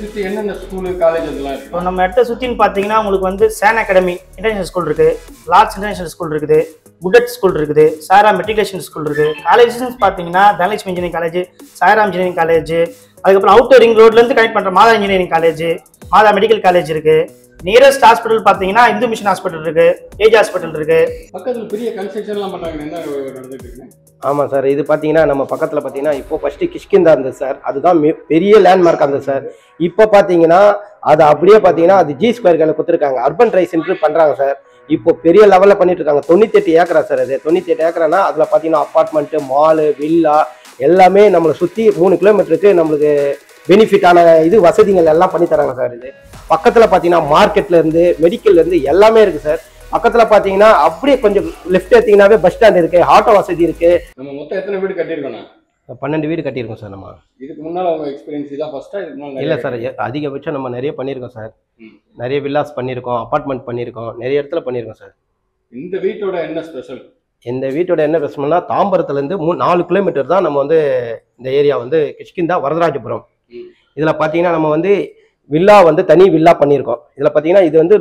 சுற்றி என்னென்ன school college அதெல்லாம் இருக்கு? இப்போ நம்ம இடத்த சுற்றின்னு பார்த்தீங்கன்னா உங்களுக்கு வந்து சான் அகாடமி இன்டர்நேஷனல் ஸ்கூல் இருக்குது, லார்ட்ஸ் இன்டர்நேஷனல் ஸ்கூல் இருக்குது, குடட் ஸ்கூல் இருக்குது, சாரா மெட்ரிகுலேஷன் ஸ்கூல் இருக்குது. காலேஜஸ் பார்த்தீங்கன்னா Dhanalakshmi engineering college, Sairam engineering college, அதுக்கப்புறம் அவுட்டர் ரிங் ரோட்லேருந்து கனெக்ட் பண்ணுற மாதா இன்ஜினியரிங் காலேஜ், மாதா மெடிக்கல் காலேஜ் இருக்குது. நியரஸ்ட் ஹாஸ்பிட்டல் பார்த்தீங்கன்னா இந்து மிஷன் ஹாஸ்பிட்டல் இருக்குது, ஏஜ் ஹாஸ்பிட்டல் இருக்குது. பக்கத்தில் பெரிய கன்ஸ்ட்ரக்ஷன்லாம் பண்ணுறாங்க, என்ன நடந்துட்டு இருக்குங்க? ஆமாம் சார், இது பார்த்தீங்கன்னா நம்ம பக்கத்தில் பார்த்தீங்கன்னா இப்போ ஃபஸ்ட்டு கிஷ்கிந்தா இருந்தது சார், அதுதான் பெரிய லேண்ட்மார்க் இருந்தது சார். இப்போ பார்த்தீங்கன்னா அது அப்படியே பார்த்தீங்கன்னா அது ஜி ஸ்கொயர் கையில் கொடுத்துருக்காங்க, அர்பன் ரைஸ் சென்டர் பண்ணுறாங்க சார். இப்போ பெரிய லெவலில் பண்ணிட்டு இருக்காங்க. 98 ஏக்கரா சார் அது. 98 ஏக்கரானா அதில் பார்த்தீங்கன்னா அப்பார்ட்மெண்ட்டு, மாலு, வில்லா எல்லாமே நம்மளை சுற்றி 3 கிலோமீட்டருக்கு நம்மளுக்கு பெனிஃபிட்டான இது வசதிகள் எல்லாம் பண்ணி தராங்க சார். இது பக்கத்தில் பார்த்தீங்கன்னா மார்க்கெட்லேருந்து மெடிக்கல்லேருந்து எல்லாமே இருக்குது சார். பக்கத்தில் பார்த்தீங்கன்னா அப்படியே கொஞ்சம் லெஃப்ட் எடுத்தீங்கன்னாவே பஸ் ஸ்டாண்ட் இருக்குது, ஆட்டோ வசதி இருக்குது. நம்ம மொத்தம் எத்தனை வீடு கட்டியிருக்கோண்ணா? 12 வீடு கட்டியிருக்கோம் சார். நம்ம இதுக்கு முன்னால் உங்கள் எக்ஸ்பீரியன்ஸ் இதான் ஃபர்ஸ்ட்டாக? இதுக்கு முன்னால் இல்லை சார், அதிகபட்சம் நம்ம நிறைய பண்ணியிருக்கோம் சார். நிறைய வில்லாஸ் பண்ணியிருக்கோம், அப்பார்ட்மெண்ட் பண்ணியிருக்கோம், நிறைய இடத்துல பண்ணியிருக்கோம் சார். இந்த வீட்டோட என்ன ஸ்பெஷல்? இந்த வீட்டோட என்ன ஸ்பெஷல்னா தாம்பரத்துலேருந்து 4 கிலோமீட்டர் தான் நம்ம வந்து இந்த ஏரியா வந்து கிஷ்கிந்தா வரதராஜபுரம். இதில் பார்த்தீங்கன்னா நம்ம வந்து வில்லா வந்து தனி வில்லா பண்ணியிருக்கோம். இதில் பார்த்தீங்கன்னா இது வந்து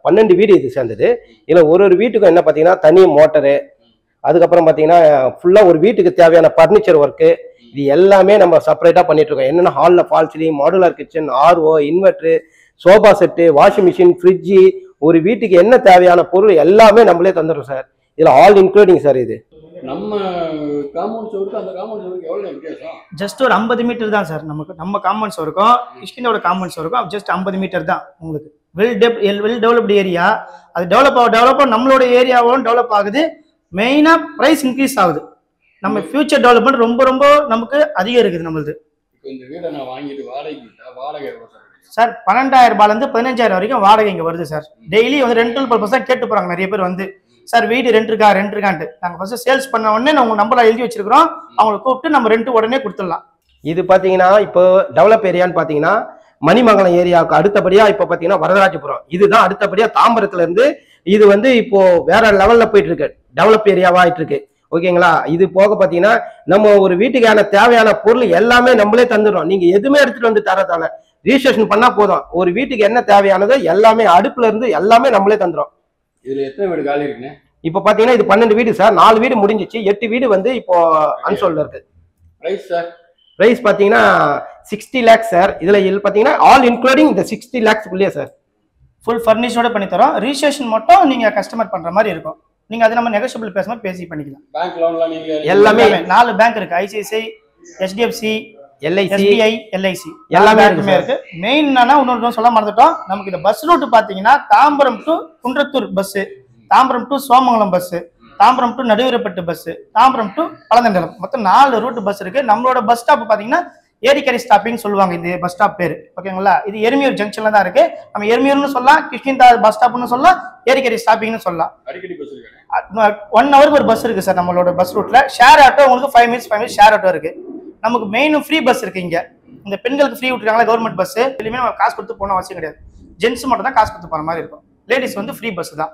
12 வீடு இது சேர்ந்தது. இதில் ஒரு வீட்டுக்கும் என்ன பார்த்தீங்கன்னா தனி மோட்டரு, அதுக்கப்புறம் பார்த்தீங்கன்னா ஃபுல்லாக ஒரு வீட்டுக்கு தேவையான ஃபர்னிச்சர் ஒர்க்கு இது எல்லாமே நம்ம செப்பரேட்டாக பண்ணிட்டு இருக்கோம். என்னென்ன ஹாலில் fall ceiling, modular kitchen, RO, inverter, sofa set, washing machine, fridge, ஒரு வீட்டுக்கு என்ன தேவையான பொருள் எல்லாமே நம்மளே தந்துடுறோம் சார். இதில் ஆல் இன்க்ளூடிங் சார். இது நம்ம காம்பவுண்ட் சோருக்கு அந்த காம்பவுண்ட் சோருக்கு எவ்வளோ வித்தியாசம்? ஜஸ்ட் ஒரு 50 மீட்டர் தான் சார். நம்ம காம்பவுண்ட் சோருக்கும் கிஷ்கிந்தாவோட காம்பவுண்ட் சோருக்கும் ஜஸ்ட் 50 மீட்டர் தான். உங்களுக்கு வெல் டெவலப்டு ஏரியா. அது டெவலப் நம்மளோட ஏரியாவும் டெவலப் ஆகுது. மெயினாக ப்ரைஸ் இன்க்ரீஸ் ஆகுது. நம்ம ஃபியூச்சர் டெவலப்மெண்ட் ரொம்ப ரொம்ப நமக்கு அதிகம் இருக்குது நம்மளுது. இப்போ இந்த வீடை நான் வாங்கிட்டு வாடகைக்கு விட்டா வாடகை எவ்வளோ சார்? 12,000 ரூபாயிலேருந்து 15,000 வரைக்கும் வாடகை இங்கே வருது சார். டெய்லி வந்து ரெண்டல் பர்பஸ் தான் கேட்டு போகிறாங்க நிறைய பேர் வந்து, சார் வீடு ரெண்ட் இருக்கான்ட்டு. நாங்கள் ஃபர்ஸ்ட் சேல்ஸ் பண்ண உடனே நம்ம நம்பரை எழுதி வச்சிருக்கிறோம், அவங்களை கூப்பிட்டு நம்ம ரெண்ட் உடனே கொடுத்துடலாம். இது பார்த்தீங்கன்னா இப்போ டெவலப் ஏரியான்னு பார்த்தீங்கன்னா மணிமங்கலம் ஏரியாவுக்கு அடுத்தபடியாக இப்போ பார்த்தீங்கன்னா வரதராஜபுரம் இதுதான் அடுத்தபடியாக தாம்பரத்துல இருந்து இது வந்து இப்போ வேற லெவலில் போயிட்டு இருக்கு, டெவலப் ஏரியாவா ஆயிட்டு இருக்கு. ஓகேங்களா? இது போக பார்த்தீங்கன்னா நம்ம ஒரு வீட்டுக்கான தேவையான பொருள் எல்லாமே நம்மளே தந்துடுறோம். நீங்க எதுவுமே எடுத்துட்டு வந்து தரதான ரிஜிஸ்ட்ரேஷன் பண்ணா போதும். ஒரு வீட்டுக்கு என்ன தேவையானதோ எல்லாமே அடுப்புல இருந்து எல்லாமே நம்மளே தந்துடும். இதுல எத்தனை வீடு காலி இருக்குன்னு? இப்போ பாத்தீங்கன்னா இது 12 வீடு சார். 4 வீடு முடிஞ்சிச்சு, 8 வீடு வந்து இப்போ அன்சோல்ட்ல இருக்கு. Price sir? பிரைஸ் பாத்தீங்கன்னா 60 lakhs சார். இதுல பாத்தீங்கன்னா ஆல் இன்க்ளூடிங் இந்த 60 lakhs உள்ளே சார். ஃபுல் ஃபர்னிஷோட பண்ணி தரோம். ரிஜிஸ்ட்ரேஷன் மட்டும் நீங்க கஸ்டமர் பண்ற மாதிரி இருக்கும். நீங்க அது நம்ம நெகோஷியபிள் பேசும்போது பேசி பண்ணிக்கலாம். பேங்க் லோன்லாம் நீங்க எல்லாமே 4 பேங்க் இருக்கு. ICICI, HDFC, LIC, SBI, LIC எல்லாமே இருக்கு. மெயின் என்னன்னா இன்னொரு சொல்ல மறந்துட்டோம், நமக்கு இந்த பஸ் ரூட் பாத்தீங்கன்னா Tambaram to Kundrathur bus, Tambaram to Somangalam bus, Tambaram to Naduveerapattu bus, Tambaram to Pazhanthandalam, மொத்தம் 4 ரூட் பஸ் இருக்கு. நம்மளோட பஸ் ஸ்டாப் பாத்தீங்கன்னா ஏரிக்கரை ஸ்டாப்பிங் சொல்லுவாங்க. இந்த பஸ் ஸ்டாப் பேரு ஓகேங்களா? இது எருமியூர் ஜங்ஷன்ல தான் இருக்கு. நம்ம எருமியூர்னு சொல்லலாம், கிஷ்கிந்தா பஸ் ஸ்டாப்னு சொல்லலாம், ஏரிக்கரை ஸ்டாப்பிங்னு சொல்லலாம். அடிக்கடி பஸ் இருக்கு. 1 ஹவருக்கு ஒரு பஸ் இருக்கு சார் நம்மளோட பஸ் ரூட்ல. ஷேர் ஆட்டோ உங்களுக்கு 5 மினிட்ஸ் ஷேர் ஆட்டோ இருக்கு. நமக்கு மெயினும் ஃப்ரீ பஸ் இருக்கு. இங்க இந்த பெண்களுக்கு ஃப்ரீ விட்டுருக்காங்களா கவர்மெண்ட் பஸ், எதுவுமே நம்ம காசு கொடுத்து போன அவசியம் கிடையாது. ஜென்ஸ் மட்டும் தான் காசு கொடுத்து போற மாதிரி இருக்கும். லேடிஸ் வந்து ஃப்ரீ பஸ் தான்.